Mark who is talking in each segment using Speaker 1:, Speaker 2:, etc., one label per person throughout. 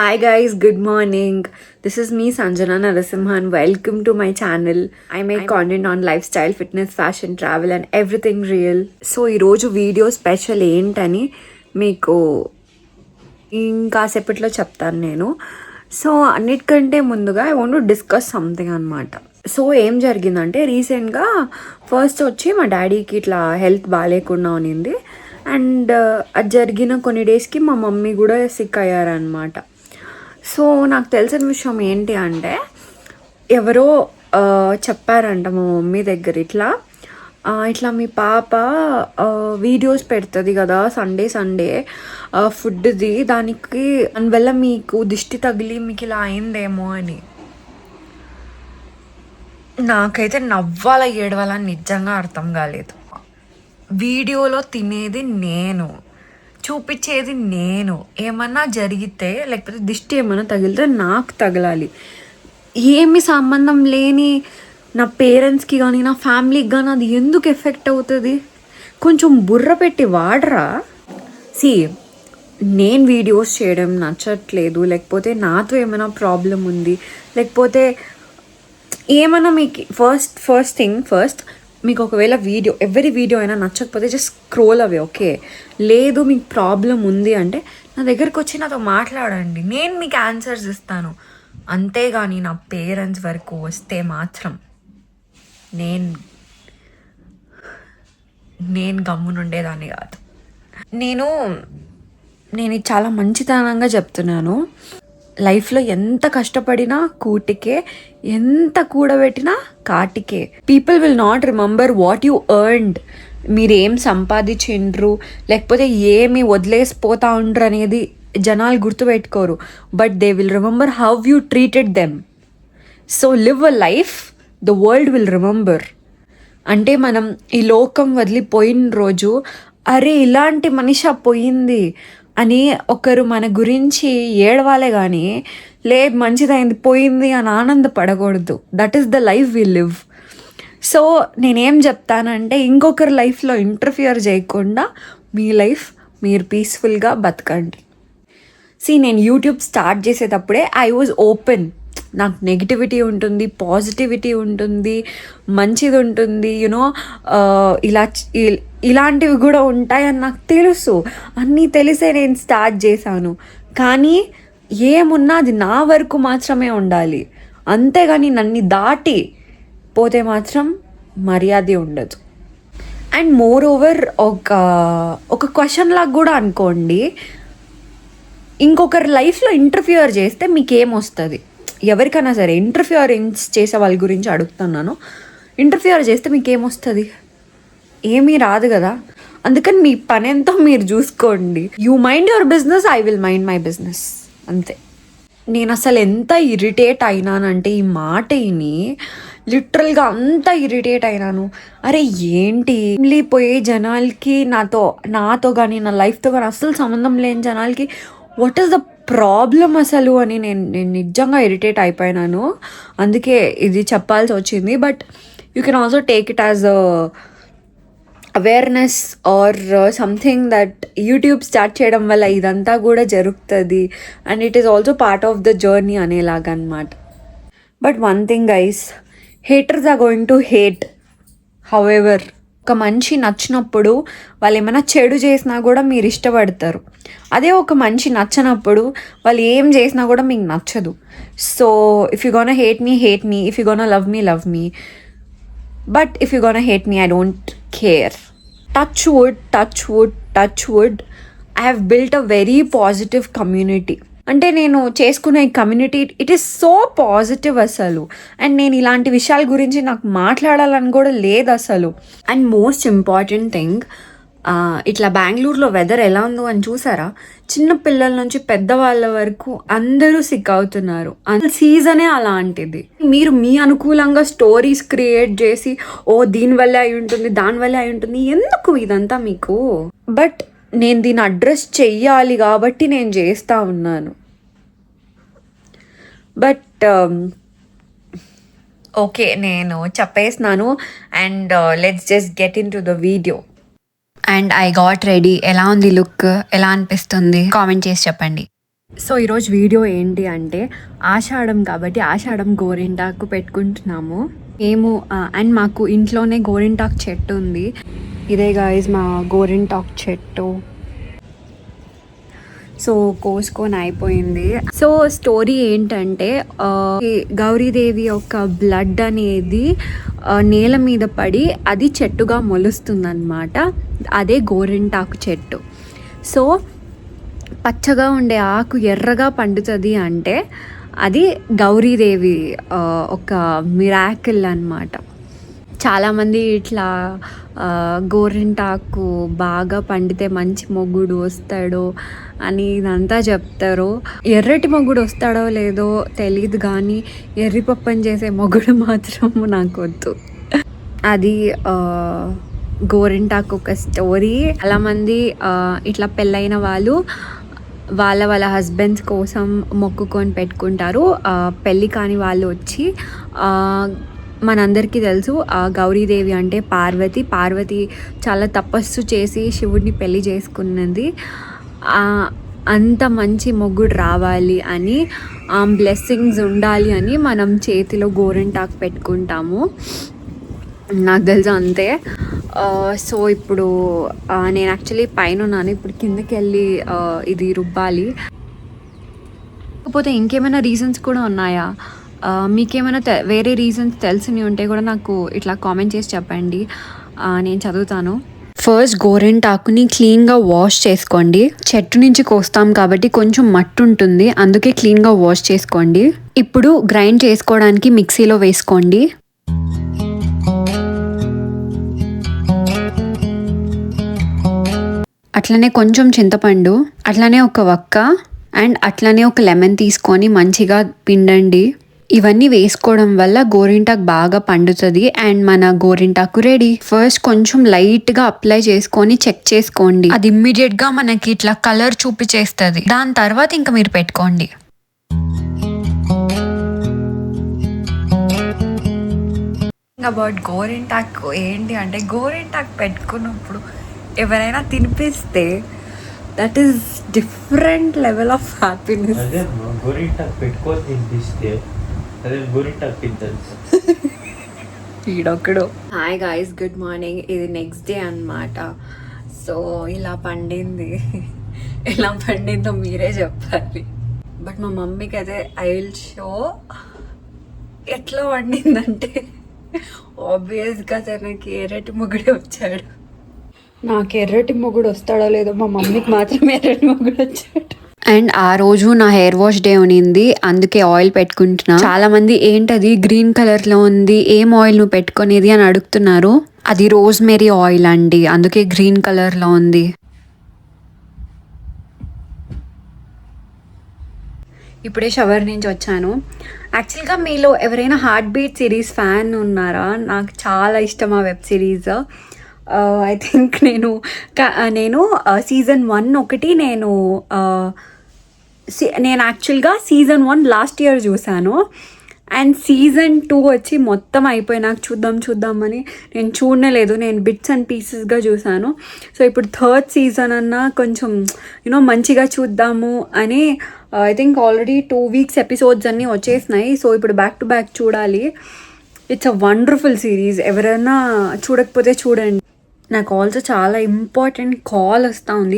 Speaker 1: Hi guys, good morning. This is me Sanjana Narasimhan. Welcome to my channel. I make content on lifestyle, fitness, fashion, travel and everything real. So ఈరోజు video special ఏంటని మీకు ఇంకాసేపట్లో చెప్తాను నేను. So అన్నిటికంటే ముందుగా I want to discuss something అనమాట. So ఏం జరిగిందంటే రీసెంట్గా ఫస్ట్ వచ్చి మా డాడీకి ఇట్లా హెల్త్ బాగాలేకుండా ఉన్నింది. అండ్ అది జరిగిన కొన్ని డేస్కి మా మమ్మీ కూడా సిక్ అయ్యారనమాట. సో నాకు తెలిసిన విషయం ఏంటి అంటే ఎవరో చెప్పారంట మా మమ్మీ దగ్గర ఇట్లా మీ పాప వీడియోస్ పెడుతుంది కదా సండే ఫుడ్ది, దానికి దానివల్ల మీకు దిష్టి తగిలి మీకు ఇలా అయిందేమో అని. నాకైతే నవ్వాలా ఏడవాలా నిజంగా అర్థం కాలేదు. వీడియోలో తినేది నేను, చూపించేది నేను. ఏమన్నా జరిగితే లేకపోతే దిష్టి ఏమన్నా తగిలితే నాకు తగలాలి. ఏమి సంబంధం లేని నా పేరెంట్స్కి కానీ నా ఫ్యామిలీకి కానీ అది ఎందుకు ఎఫెక్ట్ అవుతుంది? కొంచెం బుర్ర పెట్టి వాడరా. నేను వీడియోస్ చేయడం నచ్చట్లేదు, లేకపోతే నాతో ఏమైనా ప్రాబ్లం ఉంది, లేకపోతే ఏమైనా మీకు ఫస్ట్ మీకు ఒకవేళ ఎవరి వీడియో అయినా నచ్చకపోతే జస్ట్ స్క్రోల్ అవే, ఓకే? లేదు మీకు ప్రాబ్లం ఉంది అంటే నా దగ్గరకు వచ్చి నాతో మాట్లాడండి, నేను మీకు ఆన్సర్స్ ఇస్తాను. అంతేగాని నా పేరెంట్స్ వరకు వస్తే మాత్రం నేను గమ్మునుండేదాన్ని కాదు. నేను ఇది చాలా మంచితనంగా చెప్తున్నాను. లైఫ్లో ఎంత కష్టపడినా కూటికే, ఎంత కూడబెట్టినా కాటికే. People will not remember what you earned. మీరేం సంపాదించిండ్రు లేకపోతే ఏమి వదిలేసిపోతా ఉండ్రు అనేది జనాలు గుర్తుపెట్టుకోరు. But they will remember how you treated them. So live a life the world will remember. అంటే మనం ఈ లోకం వదిలిపోయిన రోజు అరే ఇలాంటి మనిషి పోయింది అని ఒకరు మన గురించి ఏడవాలే కానీ లేదు మంచిదైంది పోయింది అని ఆనందపడకూడదు. That is the life we live. So నేనేం చెప్తానంటే ఇంకొకరి లైఫ్లో ఇంటర్ఫియర్ చేయకుండా మీ లైఫ్ మీరు పీస్ఫుల్గా బతకండి. నేను యూట్యూబ్ స్టార్ట్ చేసేటప్పుడే ఐ వాజ్ ఓపెన్. నాకు నెగిటివిటీ ఉంటుంది, పాజిటివిటీ ఉంటుంది, మంచిది ఉంటుంది, ఇలాంటివి కూడా ఉంటాయని నాకు తెలుసు. అన్నీ తెలిసే నేను స్టార్ట్ చేశాను. కానీ ఏమున్నా అది నా వరకు మాత్రమే ఉండాలి, అంతేగాని నన్ను దాటి పోతే మాత్రం మర్యాద ఉండదు. అండ్ మోర్ ఓవర్ ఒక క్వశ్చన్ లాగా కూడా అనుకోండి, ఇంకొకరి లైఫ్లో ఇంటర్ఫియర్ చేస్తే మీకేమొస్తుంది? ఎవరికైనా సరే ఇంటర్ఫియరెన్స్ చేసే వాళ్ళ గురించి అడుగుతున్నాను. ఇంటర్ఫియర్ చేస్తే మీకేమొస్తుంది? ఏమీ రాదు కదా. అందుకని మీ పని ఎంతో మీరు చూసుకోండి. You mind your business, I will mind my business, అంతే. నేను అసలు ఎంత ఇరిటేట్ అయినానంటే ఈ మాట విని లిటరల్గా అంత ఇరిటేట్ అయినాను. అరే ఏంటి పోయే జనాలకి నాతో కానీ నా లైఫ్తో కానీ అసలు సంబంధం లేని జనాలకి వాట్ ఈస్ ద ప్రాబ్లం అసలు అని నేను నిజంగా ఇరిటేట్ అయిపోయినాను. అందుకే ఇది చెప్పాల్సి వచ్చింది. But you can also take it as awareness or something that YouTube start చేయడం వల్ల ఇదంతా కూడా జరుగుతుంది and it is also part of the journey అనేలాగా అనమాట. But one thing guys, haters are going to hate. However ఒక మనిషి నచ్చినప్పుడు వాళ్ళు ఏమైనా చెడు చేసినా కూడా మీరు ఇష్టపడతారు. అదే ఒక మనిషి నచ్చనప్పుడు వాళ్ళు ఏం చేసినా కూడా మీకు నచ్చదు. So if you gonna hate me, if you gonna love me. But if you gonna hate me, I don't care. Touch wood I have built a very positive community. అంటే నేను చేసుకునే community it is so positive అసలు. And నేను ఇలాంటి విషయాల గురించి నాకు మాట్లాడాలని కూడా లేదు అసలు. అండ్ మోస్ట్ ఇంపార్టెంట్ థింగ్, ఇట్లా బెంగళూరులో వెదర్ ఎలా ఉందో అని చూసారా? చిన్న పిల్లల నుంచి పెద్దవాళ్ళ వరకు అందరూ సిక్ అవుతున్నారు. సీజనే అలాంటిది. మీరు మీ అనుకూలంగా స్టోరీస్ క్రియేట్ చేసి దీనివల్లే అయి ఉంటుంది, దానివల్లే అయి ఉంటుంది, ఎందుకు ఇదంతా మీకు? బట్ నేను దీన్ని అడ్రస్ చెయ్యాలి కాబట్టి నేను చేస్తూ ఉన్నాను. బట్ ఓకే, నేను చెప్పేసినాను and let's just get in to the video.
Speaker 2: And I got ready. ఎలా ఉంది లుక్? ఎలా అనిపిస్తుంది? కామెంట్ చేసి చెప్పండి.
Speaker 1: సో ఈరోజు వీడియో ఏంటి అంటే ఆషాఢం కాబట్టి ఆషాఢం గోరింటాకు పెట్టుకుంటున్నాము మేము. అండ్ మాకు ఇంట్లోనే గోరింటాకు చెట్టు ఉంది. ఇదే గాయస్ మా గోరింటాకు చెట్టు. సో కోసుకొని అయిపోయింది. సో స్టోరీ ఏంటంటే గౌరీదేవి యొక్క బ్లడ్ అనేది నేల మీద పడి అది చెట్టుగా మొలుస్తుందన్నమాట. అదే గోరింటాకు చెట్టు. సో పచ్చగా ఉండే ఆకు ఎర్రగా పండుతుంది అంటే అది గౌరీదేవి ఒక మిరాకిల్ అన్నమాట. చాలామంది ఇట్లా గోరింటాకు బాగా పండితే మంచి మొగ్గుడు వస్తాడు అని ఇదంతా చెప్తారు. ఎర్రటి మొగ్గుడు వస్తాడో లేదో తెలియదు కానీ ఎర్రిపప్పని చేసే మొగ్గుడు మాత్రం నాకు వద్దు. అది గోరింటాకు ఒక స్టోరీ. చాలామంది ఇట్లా పెళ్ళైన వాళ్ళు వాళ్ళ హస్బెండ్స్ కోసం మొక్కుకొని పెట్టుకుంటారు. పెళ్ళి కాని వాళ్ళు వచ్చి మనందరికీ తెలుసు గౌరీదేవి అంటే పార్వతి చాలా తపస్సు చేసి శివుడిని పెళ్లి చేసుకున్నది. అంత మంచి మొగ్గుడు రావాలి అని బ్లెస్సింగ్స్ ఉండాలి అని మనం చేతిలో గోరింటాకు పెట్టుకుంటాము. నాకు తెలుసు అంతే. సో ఇప్పుడు నేను యాక్చువల్లీ పైన ఉన్నాను. ఇప్పుడు కిందకి వెళ్ళి ఇది రుబ్బాలి. కాకపోతే ఇంకేమైనా రీజన్స్ కూడా ఉన్నాయా? మీకేమైనా వేరే రీజన్స్ తెలిసినవి ఉంటే కూడా నాకు ఇట్లా కామెంట్ చేసి చెప్పండి, నేను చదువుతాను. ఫస్ట్ గోరింటాకుని క్లీన్గా వాష్ చేసుకోండి. చెట్టు నుంచి కోస్తాం కాబట్టి కొంచెం మట్టు ఉంటుంది, అందుకే క్లీన్గా వాష్ చేసుకోండి. ఇప్పుడు గ్రైండ్ చేసుకోవడానికి మిక్సీలో వేసుకోండి. అట్లనే కొంచెం చింతపండు, అట్లనే ఒక వక్క అండ్ అట్లనే ఒక లెమన్ తీసుకొని మంచిగా పిండండి. ఇవన్నీ వేసుకోవడం వల్ల గోరింటాకు బాగా పండుతుంది అండ్ మన గోరింటాకు రెడీ. ఫస్ట్ కొంచెం లైట్గా అప్లై చేసుకొని చెక్ చేసుకోండి. అది ఇమ్మీడియట్గా మనకి ఇట్లా కలర్ చూపించేస్తుంది. దాని తర్వాత ఇంకా మీరు పెట్టుకోండి. అబౌట్ గోరింటాకు ఏంటి అంటే గోరింటాకు పెట్టుకున్నప్పుడు ఎవరైనా తినిపిస్తే that is different level of happiness.
Speaker 2: గోరింటాకు పెట్టుకొని తినిపిస్తే అదే గోరింటాకు తింటారు.
Speaker 1: ఈడొక్కడు. Hi guys, good morning. ఇది నెక్స్ట్ డే అన్నమాట. సో ఇలా పండింది. ఎలా పండిందో మీరే చెప్పాలి. బట్ మా మమ్మీకి అయితే ఐ విల్ షో ఎట్లా పండిందంటే ఆబ్వియస్గా తనకి ఎర్రటి మొగుడే వచ్చాడు. నాకు ఎర్రటి మొగుడు వస్తాడో లేదో, మా మమ్మీకి మాత్రం ఎర్రటి మొగుడు వచ్చాడు. అండ్ ఆ రోజు నా హెయిర్ వాష్ డే ఉనింది, అందుకే ఆయిల్ పెట్టుకుంటున్నా. చాలా మంది ఏంటది గ్రీన్ కలర్ లో ఉంది, ఏం ఆయిల్ నువ్వు పెట్టుకునేది అని అడుగుతున్నారు. అది రోజ్మెరీ ఆయిల్ అండి, అందుకే గ్రీన్ కలర్ లో ఉంది. ఇప్పుడే షవర్ నుంచి వచ్చాను. యాక్చువల్గా మీలో ఎవరైనా హార్ట్ బీట్ సిరీస్ ఫ్యాన్ ఉన్నారా? నాకు చాలా ఇష్టం ఆ వెబ్ సిరీస్. ఐ థింక్ నేను సీజన్ 1 ఒకటి నేను యాక్చువల్గా సీజన్ 1 లాస్ట్ ఇయర్ చూశాను. అండ్ సీజన్ 2 వచ్చి మొత్తం అయిపోయినాక చూద్దామని నేను చూడలేదు. నేను బిట్స్ అండ్ పీసెస్గా చూశాను. సో ఇప్పుడు థర్డ్ సీజన్ అన్నా కొంచెం మంచిగా చూద్దాము అని I think already 2 weeks episodes అన్నీ వచ్చేసినాయి. సో ఇప్పుడు బ్యాక్ టు బ్యాక్ చూడాలి. It's a wonderful series. ఎవరైనా చూడకపోతే చూడండి. నాకు ఆల్సో చాలా ఇంపార్టెంట్ కాల్ వస్తూ ఉంది.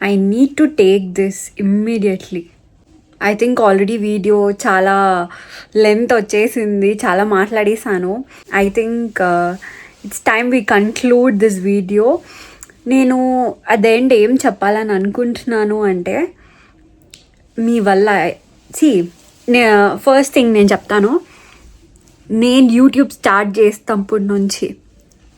Speaker 1: I need to take this immediately. I think already video చాలా లెంత్ వచ్చేసింది, చాలా మాట్లాడేసాను. I think it's time we conclude this video. నేను అదేంటి ఏం చెప్పాలని అనుకుంటున్నాను అంటే, మీ వల్ల ఫస్ట్ థింగ్ నేను చెప్తాను, నేను యూట్యూబ్ స్టార్ట్ చేసినప్పటి నుంచి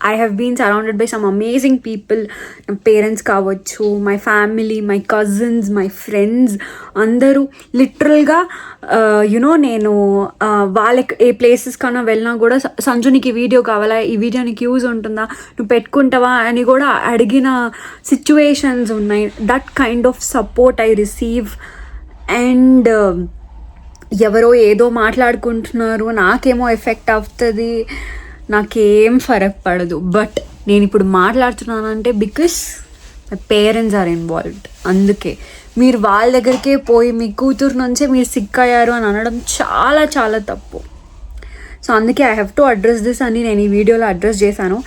Speaker 1: I have been surrounded by some amazing people. My parents కావచ్చు, my family, my cousins, my friends అందరూ లిటరల్గా నేను వాళ్ళకి ఏ ప్లేసెస్ కన్నా వెళ్ళినా కూడా సంజు నీకు ఈ వీడియో కావాలా, ఈ వీడియో నీకు యూజ్ ఉంటుందా, నువ్వు పెట్టుకుంటావా అని కూడా అడిగిన సిచ్యువేషన్స్ ఉన్నాయి. That kind of support I receive. And ఎవరో ఏదో మాట్లాడుకుంటున్నారు, నాకేమో ఎఫెక్ట్ అవుతుంది, నాకేం ఫరక్ పడదు. బట్ నేను ఇప్పుడు మాట్లాడుతున్నానంటే because my parents are involved. అందుకే మీరు వాళ్ళ దగ్గరికే పోయి మీ కూతురు నుంచే మీరు సిక్ అయ్యారు అని అనడం చాలా చాలా తప్పు. సో అందుకే I have to address this అని నేను ఈ వీడియోలో అడ్రస్ చేశాను.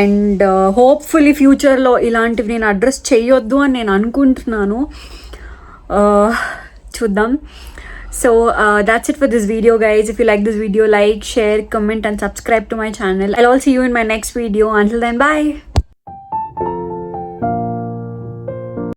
Speaker 1: అండ్ హోప్ఫుల్లీ ఫ్యూచర్లో ఇలాంటివి నేను అడ్రస్ చేయొద్దు అని నేను అనుకుంటున్నాను. చూద్దాం. So that's it for this video, guys. If you like this video, like, share, comment and subscribe to my channel. I'll also see you in my next video. Until then, bye.